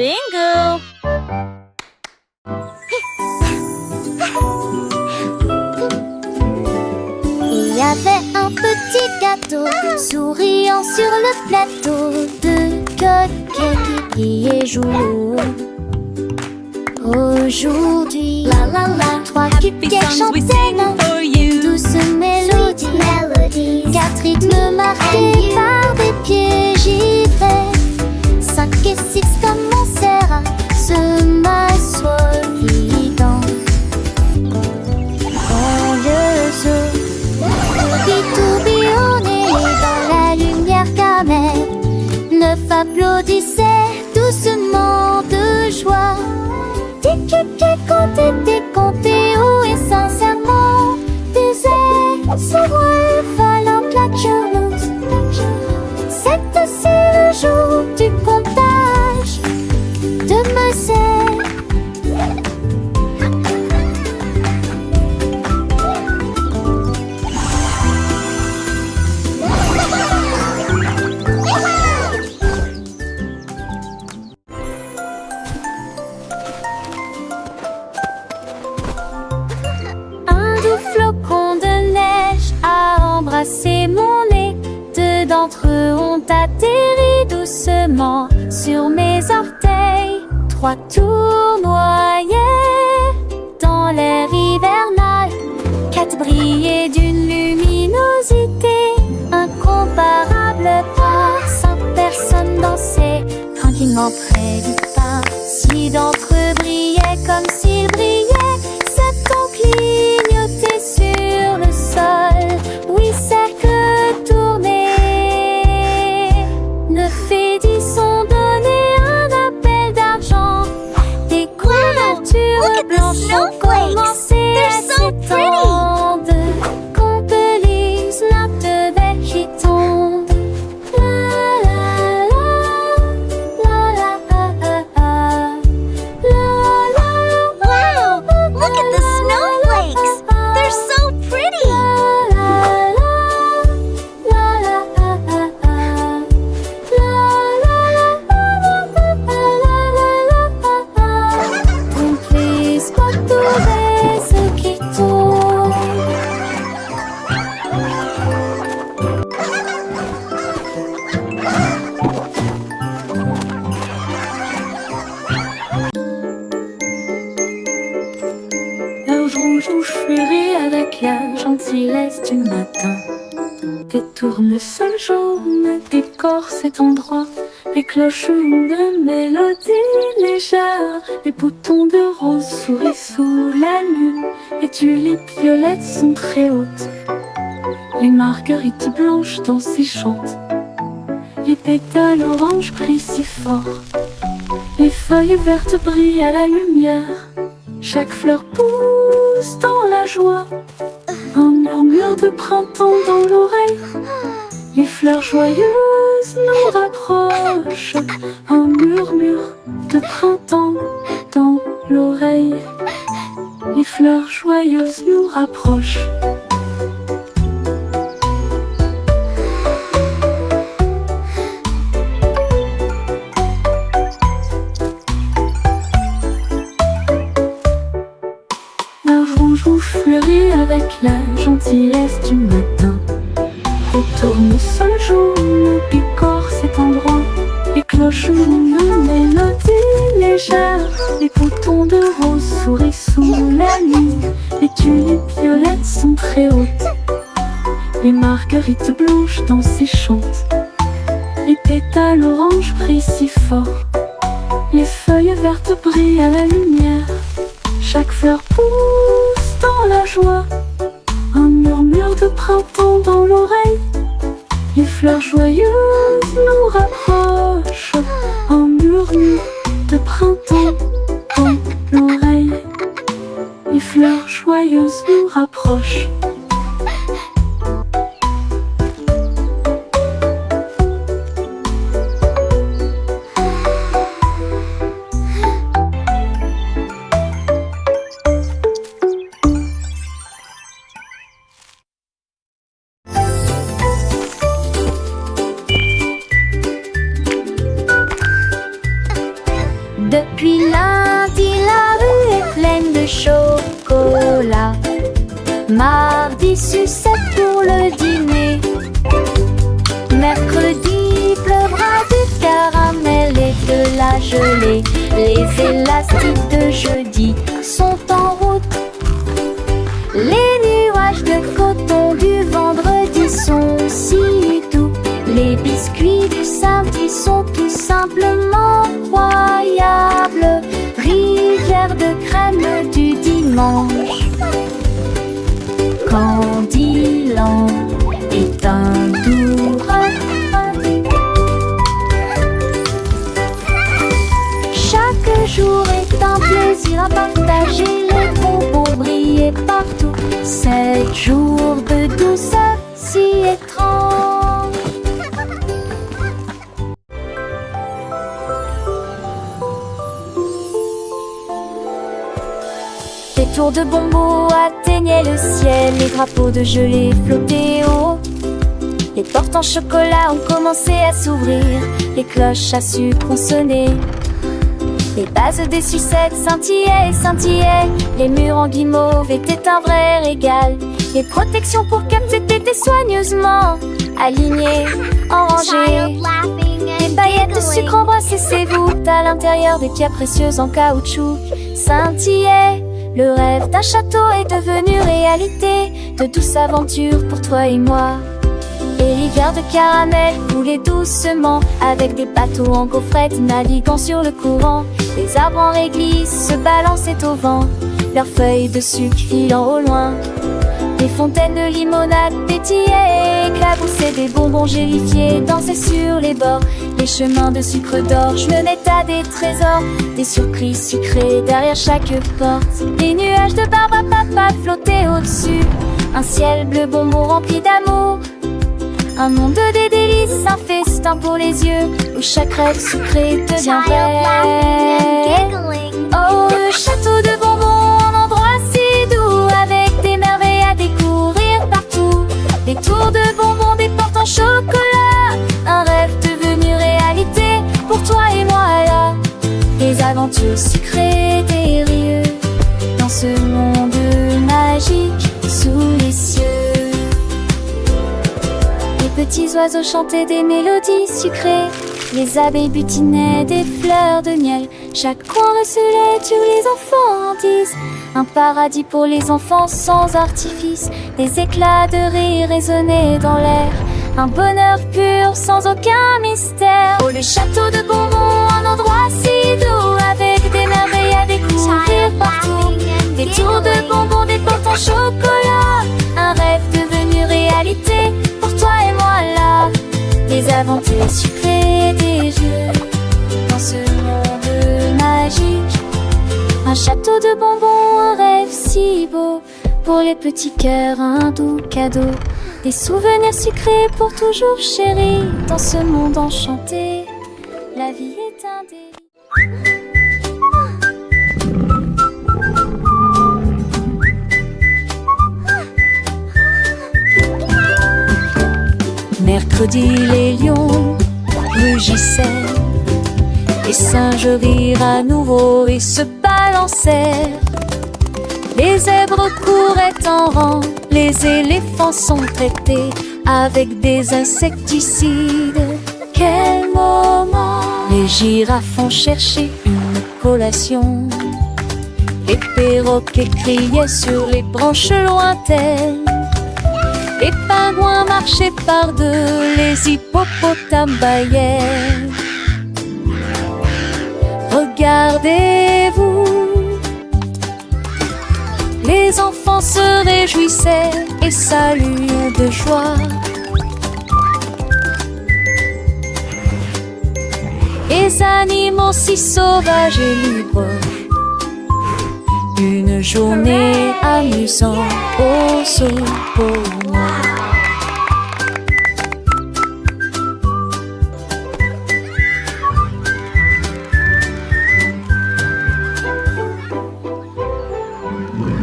Bingo! Il y avait un petit gâteau souriant sur le plateau, de coquets qui brillaient jour. Aujourd'hui, la la la, trois cupcakes chantaient nos douces mélodies, quatre rythmes marqués par des pieds givrés. 5 et 6 commencèrent à se m'asseoir dans le zoo. Tout tourbillonnait dans la lumière camelle. 9 applaudissaient doucement de joie. Des cupcakes ont été comptés haut et sincèrement. Des ailes s'envolent volant claqueuse. C'est aussi le jour du comptage de Moselle. C'est mon nez, deux d'entre eux ont atterri doucement sur mes orteils. 3 tournoyaient dans l'air hivernal, 4 brillaient d'une luminosité incomparable. Par 5 personnes dansaient tranquillement près du pain. 6 d'entre eux brillaient comme s'ils brillaient. 7 ont clignoté sur le sol. Oui, cercle tourné. 9 et 10 ont donné un appel d'argent. Des couvertures blanches ont commencé à s'étendre. Compelise natte belle qui tombe. La la la, la la la la la. Wow! Look at the snowflakes! They're so pretty! Rouge fuirait avec la gentillesse du matin. Des tournesols jaunes décorent cet endroit. Les cloches de mélodie légère. Les boutons de rose sourient sous la lune. Les tulipes violettes sont très hautes. Les marguerites blanches dansent et chantent. Les pétales oranges brillent si fort. Les feuilles vertes brillent à la lumière. Chaque fleur pousse dans la joie. Un murmure de printemps dans l'oreille. Les fleurs joyeuses nous rapprochent. Un murmure de printemps dans l'oreille. Les fleurs joyeuses nous rapprochent. Fleurit avec la gentillesse du matin. Les tournesols jaunes décorent cet endroit. Les cloches de mélodie légère. Les boutons de rose sourient sous la lune. Les tulipes violettes sont très hautes. Les marguerites blanches dansent et chantent. Les pétales oranges brillent si fort. Les feuilles vertes brillent à la lumière. Chaque fleur pousse dans la joie. Un murmure de printemps dans l'oreille. Les fleurs joyeuses nous rapprochent. Un murmure de printemps dans l'oreille. Les fleurs joyeuses nous rapprochent. Depuis lundi, la rue est pleine de chocolat. Mardi, sucette pour le dîner. Mercredi, pleuvra du caramel et de la gelée. Les élastiques de jeudi sont en route. Les nuages de coton du vendredi sont si doux. Les biscuits du samedi sont tout simplement incroyables. Rivière de crème du dimanche. Candyland est un doux rêve. Chaque jour est un plaisir à partager. Les bonbons brillaient partout. 7 jours de douceur si étrange. Des tours de bonbons atteignaient le ciel. Les drapeaux de gelée flottaient haut. Les portes en chocolat ont commencé à s'ouvrir. Les cloches à sucre ont sonné. Les bases des sucettes scintillaient et scintillaient. Les murs en guimauve étaient un vrai régal. Les protections pour capter étaient soigneusement alignées, en rangées. Les paillettes de sucre embrassées ses voûtes. À l'intérieur des pierres précieuses en caoutchouc scintillaient. Le rêve d'un château est devenu réalité. De douces aventures pour toi et moi. Les rivières de caramel coulaient doucement, avec des bateaux en gaufrettes naviguant sur le courant. Les arbres en réglisse se balançaient au vent, leurs feuilles de sucre filant au loin. Des fontaines de limonade pétillaient et éclaboussaient. Des bonbons gélifiés dansaient sur les bords. Les chemins de sucre d'orge menaient à des trésors. Des surprises sucrées derrière chaque porte. Des nuages de barbe à papa flottaient au-dessus. Un ciel bleu bonbon rempli d'amour. Un monde de délices, un festin pour les yeux, où chaque rêve sucré devient vrai. Oh, le château de bonbons, un endroit si doux, avec des merveilles à découvrir partout. Des tours de bonbons, des portes en chocolat, un rêve devenu réalité pour toi et moi là. Des aventures sucrées, des rieux, dans ce monde magique sous les cieux. Les petits oiseaux chantaient des mélodies sucrées. Les abeilles butinaient des fleurs de miel. Chaque coin recelait où les enfants disent un paradis pour les enfants sans artifice. Des éclats de rire résonnaient dans l'air. Un bonheur pur sans aucun mystère. Oh, le château de bonbons, un endroit si doux, avec des merveilles à découvrir partout. Des tours de bonbons, des portes en chocolat, un rêve devenu réalité pour toi et moi là. Des aventures sucrées, des jeux dans ce monde magique. Un château de bonbons, un rêve si beau. Pour les petits cœurs, un doux cadeau. Des souvenirs sucrés pour toujours chéris. Dans ce monde enchanté, la vie est un délice. Mercredi, les lions rugissaient. Les singes rirent à nouveau et se balancèrent. Les zèbres couraient en rang, les éléphants sont traités avec des insecticides. Quel moment! Les girafes ont cherché une collation. Les perroquets criaient sur les branches lointaines. Les pingouins marchaient par deux, les hippopotames bâillaient. Regardez-vous, les enfants se réjouissaient et saluaient de joie. Les animaux si sauvages et libres, une journée amusante au sol pour moi.